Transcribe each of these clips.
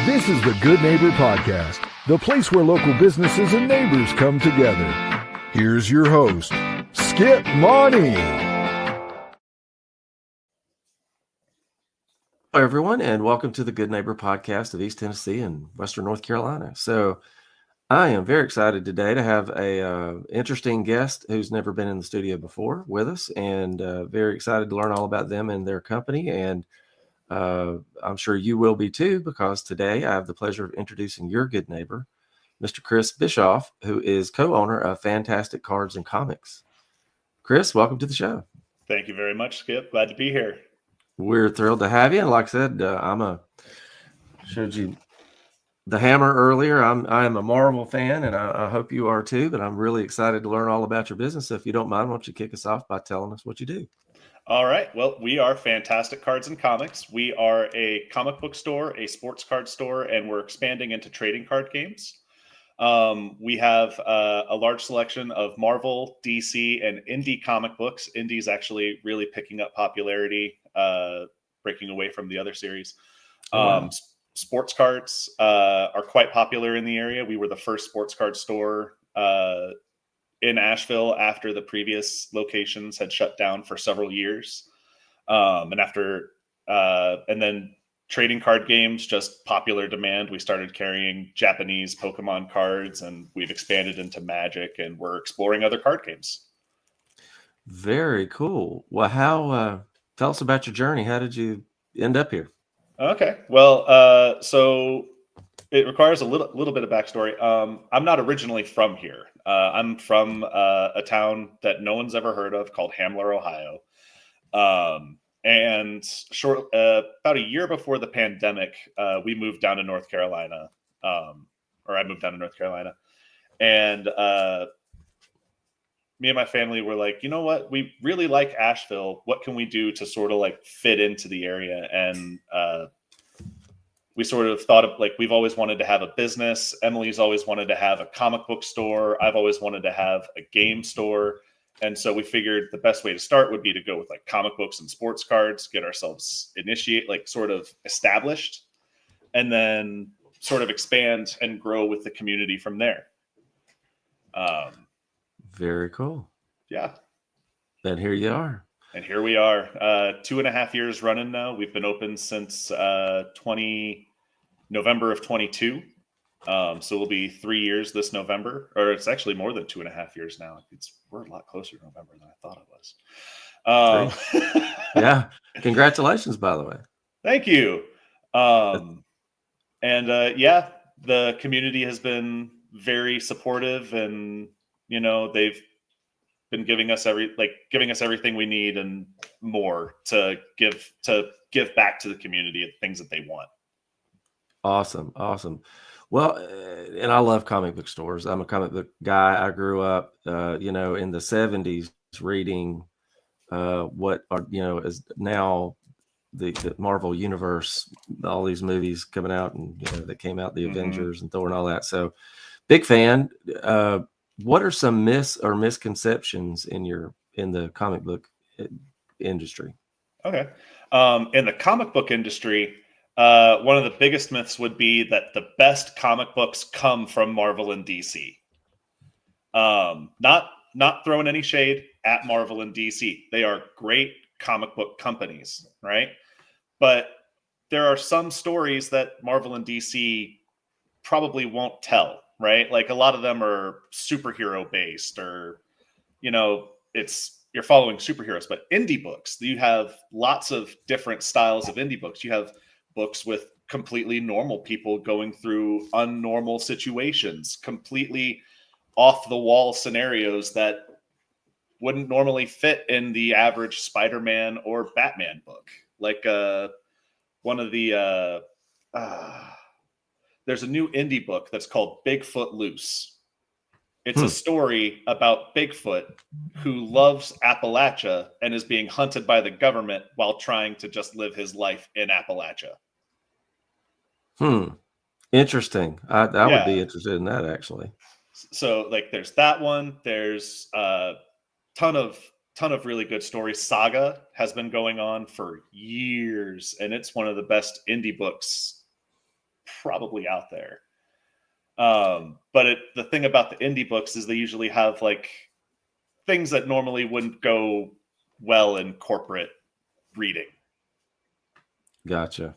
This is the Good Neighbor Podcast, the place where local businesses and neighbors come together. Here's your host, Skip Money. Hello, everyone, and welcome to the Good Neighbor Podcast of East Tennessee and Western North Carolina. So I am very excited today to have a interesting guest who's never been in the studio before with us, and very excited to learn all about them and their company. And I'm sure you will be too, because today I have the pleasure of introducing your good neighbor, Mr. Chris Bischoff, who is co-owner of Fan-Tastic Cards and Comics. Chris, welcome to the show. Thank you very much, Skip. Glad to be here. We're thrilled to have you. And like I said, showed you the hammer earlier. I am a Marvel fan, and I hope you are too, but I'm really excited to learn all about your business. So if you don't mind, why don't you kick us off by telling us what you do? All right. Well, we are Fan-Tastic Cards and Comics. We are a comic book store, a sports card store, and we're expanding into trading card games. We have a large selection of Marvel, DC, and indie comic books. Indie is actually really picking up popularity, breaking away from the other series. Wow. Sports cards are quite popular in the area. We were the first sports card store in Asheville after the previous locations had shut down for several years. And then trading card games, just popular demand. We started carrying Japanese Pokemon cards, and we've expanded into Magic, and we're exploring other card games. Very cool. Well, tell us about your journey. How did you end up here? Okay. Well, so it requires a little bit of backstory. I'm not originally from here. I'm from a town that no one's ever heard of called Hamler, Ohio. And about a year before the pandemic, we moved down to North Carolina, or I moved down to North Carolina. And me and my family were like, you know what? We really like Asheville. What can we do to sort of like fit into the area? And we sort of thought of like, we've always wanted to have a business. Emily's always wanted to have a comic book store. I've always wanted to have a game store. And so we figured the best way to start would be to go with like comic books and sports cards, get ourselves sort of established, and then sort of expand and grow with the community from there. Very cool. Yeah. And here you are. And here we are, 2.5 years running now. We've been open since November of 22. So it'll be 3 years this November, or it's actually more than 2.5 years now. We're a lot closer to November than I thought it was. Yeah. Congratulations, by the way. Thank you. The community has been very supportive, and they've been giving us everything we need and more to give back to the community the things that they want. Awesome. Well, and I love comic book stores. I'm a comic book guy. I grew up, in the 70s reading what are, is now the Marvel universe, all these movies coming out, and that came out, the Avengers and Thor and all that. So big fan. What are some myths or misconceptions in the comic book industry? Okay. In the comic book industry, one of the biggest myths would be that the best comic books come from Marvel and DC. Not throwing any shade at Marvel and DC. They are great comic book companies, right? But there are some stories that Marvel and DC probably won't tell, right? Like a lot of them are superhero based, or, you're following superheroes. But indie books, you have lots of different styles of indie books. You have books with completely normal people going through unnormal situations, completely off the wall scenarios that wouldn't normally fit in the average Spider-Man or Batman book. Like one of the there's a new indie book that's called Bigfoot Loose. It's a story about Bigfoot who loves Appalachia and is being hunted by the government while trying to just live his life in Appalachia. Interesting. I would be interested in that, actually. So like there's that one. There's a ton of really good stories. Saga has been going on for years, and it's one of the best indie books probably out there. But the thing about the indie books is they usually have like things that normally wouldn't go well in corporate reading. Gotcha.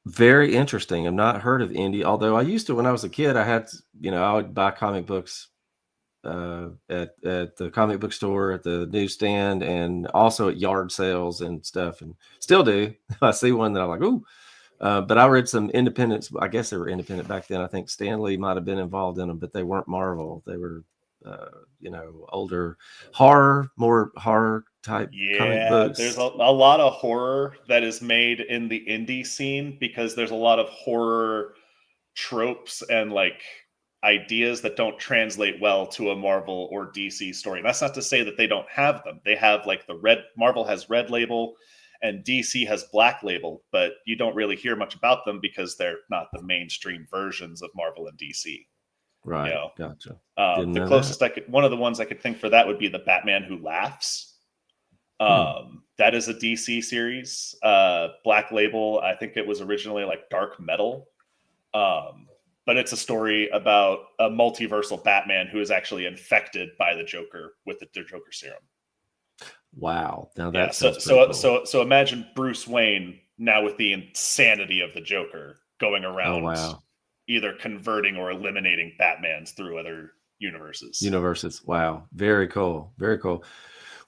Very interesting. I've not heard of indie, although I used to when I was a kid. I had, I would buy comic books at the comic book store, at the newsstand, and also at yard sales and stuff, and still do. I see one that I'm like, ooh. But I read some independents. I guess they were independent back then. I think Stan Lee might have been involved in them, but they weren't Marvel. They were, older more horror type comic books. There's a lot of horror that is made in the indie scene because there's a lot of horror tropes and like ideas that don't translate well to a Marvel or DC story. And that's not to say that they don't have them. They have like Marvel has Red Label and DC has Black Label, but you don't really hear much about them because they're not the mainstream versions of Marvel and DC. Right. Gotcha. The closest one of the ones I could think for that would be the Batman Who Laughs. That is a DC series. Black Label, I think it was originally like Dark Metal. But it's a story about a multiversal Batman who is actually infected by the Joker with the Joker serum. Wow. Now that's so imagine Bruce Wayne now with the insanity of the Joker going around. Oh, wow. Either converting or eliminating Batmans through other universes. Wow. Very cool.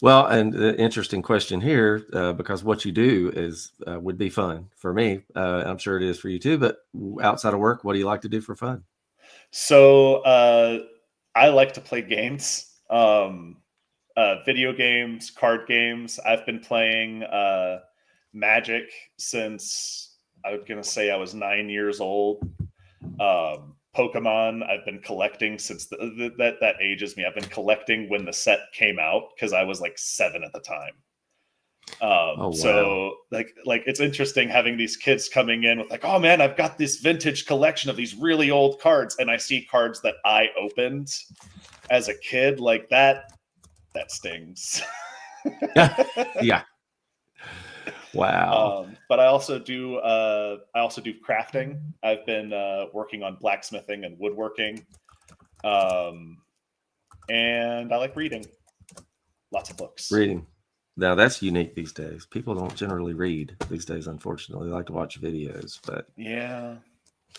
Well, and the interesting question here, because what you do is would be fun for me. I'm sure it is for you too. But outside of work, what do you like to do for fun? So I like to play games, video games, card games. I've been playing Magic since I was going to say I was 9 years old. Pokemon, I've been collecting since that ages me. I've been collecting when the set came out because I was like 7 at the time. Wow. So like it's interesting having these kids coming in with like, oh man, I've got this vintage collection of these really old cards, and I see cards that I opened as a kid. Like that stings. Yeah. Wow. But I also do crafting. I've been working on blacksmithing and woodworking. And I like reading. Lots of books. Reading. Now that's unique these days. People don't generally read these days, unfortunately. They like to watch videos, but yeah.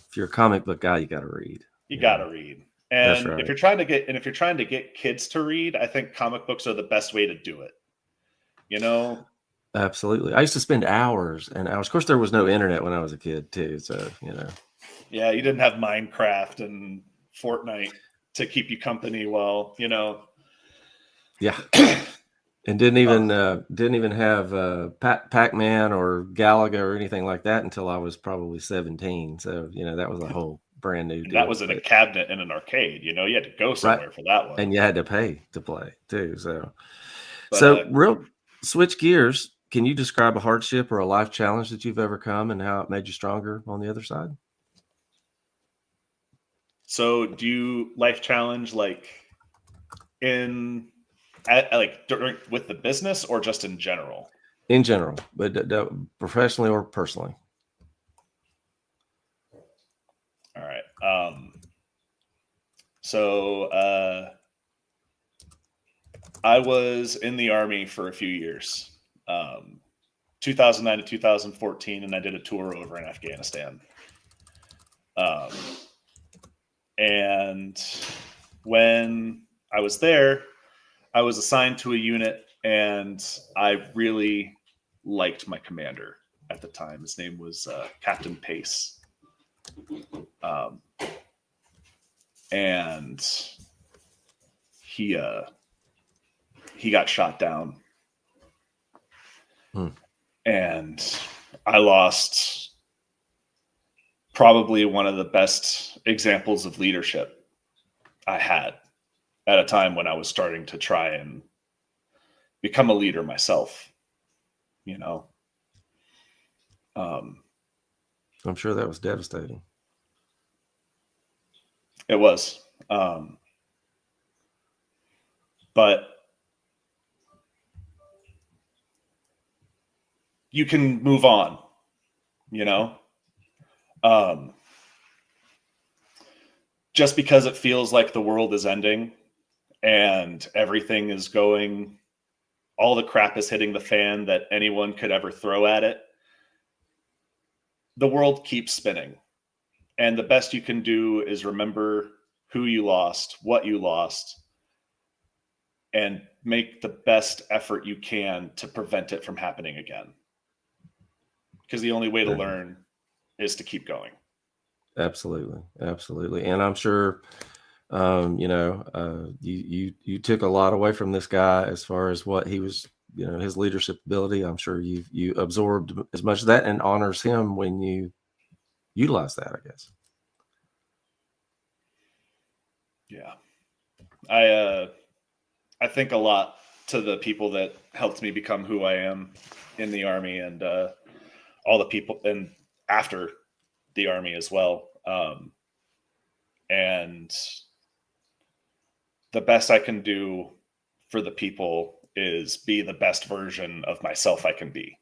If you're a comic book guy, you got to read. You got to read. And That's right. if you're trying to get kids to read, I think comic books are the best way to do it. Absolutely. I used to spend hours and hours. Of course, there was no internet when I was a kid, too. So, Yeah, you didn't have Minecraft and Fortnite to keep you company while, Yeah. And didn't even have Pac-Man or Galaga or anything like that until I was probably 17. So, that was a whole brand new deal. That was in a cabinet in an arcade. You had to go somewhere for that one. And you had to pay to play, too. So, switch gears. Can you describe a hardship or a life challenge that you've overcome and how it made you stronger on the other side? So do you life challenge like with the business or just in general? In general, but professionally or personally. All right. So I was in the Army for a few years. 2009 to 2014, and I did a tour over in Afghanistan. And when I was there, I was assigned to a unit, and I really liked my commander at the time. His name was Captain Pace. And he got shot down. And I lost probably one of the best examples of leadership I had at a time when I was starting to try and become a leader myself, I'm sure that was devastating. It was. But you can move on, Just because it feels like the world is ending and everything is going, all the crap is hitting the fan that anyone could ever throw at it, the world keeps spinning. And the best you can do is remember who you lost, what you lost, and make the best effort you can to prevent it from happening again. Because the only way to learn is to keep going. Absolutely. Absolutely. And I'm sure, you took a lot away from this guy as far as what he was, his leadership ability. I'm sure you absorbed as much of that and honors him when you utilize that, I guess. Yeah. I think a lot to the people that helped me become who I am in the Army, and all the people and after the Army as well. And the best I can do for the people is be the best version of myself I can be.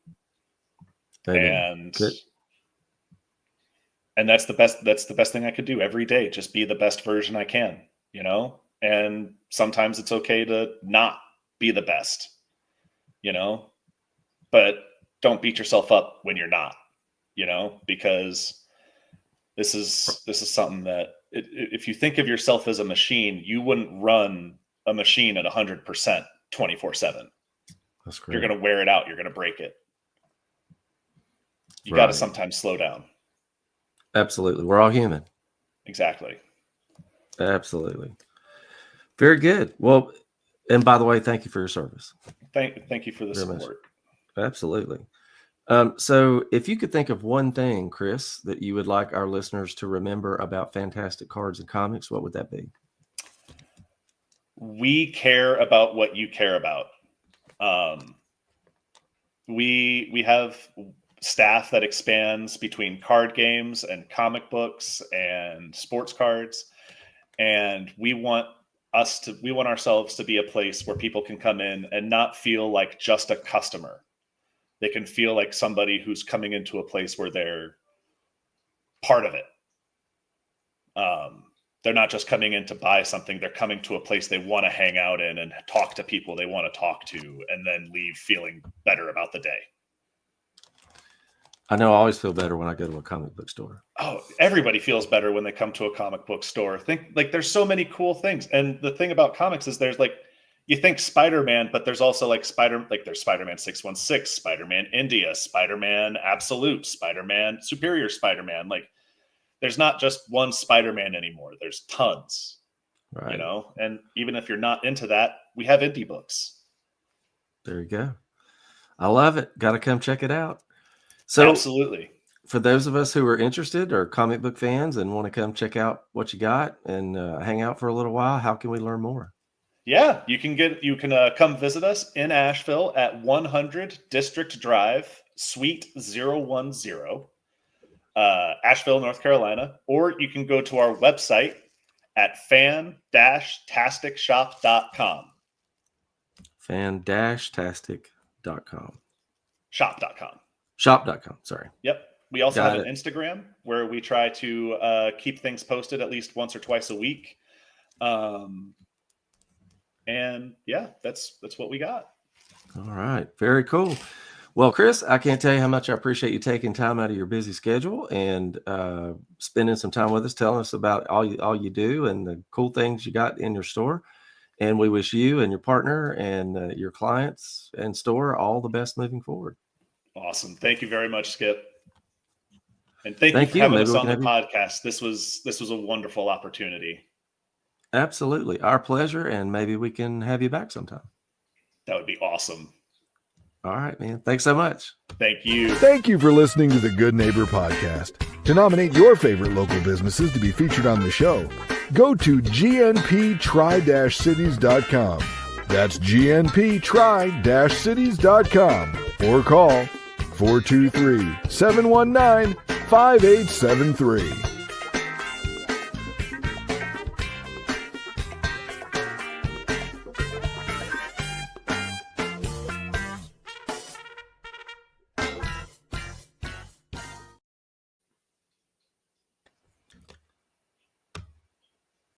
Amen. And that's the best thing I could do every day. Just be the best version I can, and sometimes it's okay to not be the best, but don't beat yourself up when you're not, because this is something that if you think of yourself as a machine, you wouldn't run a machine at 100% 24/7. That's great. You're going to wear it out. You're going to break it. You got to sometimes slow down. Absolutely. We're all human. Exactly. Absolutely. Very good. Well, and by the way, thank you for your service. Thank you for the support. Much. Absolutely. So if you could think of one thing, Chris, that you would like our listeners to remember about Fan-Tastic Cards and Comics, what would that be? We care about what you care about. We have staff that expands between card games and comic books and sports cards, and we want ourselves to be a place where people can come in and not feel like just a customer. They can feel like somebody who's coming into a place where they're part of it. They're not just coming in to buy something. They're coming to a place they want to hang out in and talk to people they want to talk to, and then leave feeling better about the day. I know I always feel better when I go to a comic book store. Oh, everybody feels better when they come to a comic book store. There's so many cool things. And the thing about comics is there's you think Spider-Man, but there's also there's Spider-Man 616, Spider-Man India, Spider-Man Absolute, Spider-Man Superior Spider-Man. There's not just one Spider-Man anymore. There's tons, right? And even if you're not into that, we have indie books. There you go. I love it. Got to come check it out. So absolutely. For those of us who are interested or comic book fans and want to come check out what you got and hang out for a little while, how can we learn more? Yeah, you can come visit us in Asheville at 100 District Drive, Suite 010, Asheville, North Carolina, or you can go to our website at fan-tasticshop.com. Fan-tastic.com. Shop.com. Shop.com, sorry. Yep. We also have an Instagram where we try to keep things posted at least once or twice a week. And yeah, that's what we got. All right. Very cool. Well, Chris, I can't tell you how much I appreciate you taking time out of your busy schedule and spending some time with us, telling us about all you do and the cool things you got in your store. And we wish you and your partner and your clients and store all the best moving forward. Awesome. Thank you very much, Skip. And thank you for having us on the podcast. This was a wonderful opportunity. Absolutely. Our pleasure. And maybe we can have you back sometime. That would be awesome. All right, man. Thanks so much. Thank you. Thank you for listening to the Good Neighbor Podcast. To nominate your favorite local businesses to be featured on the show, go to gnptry-cities.com. That's gnptry-cities.com or call 423-719-5873.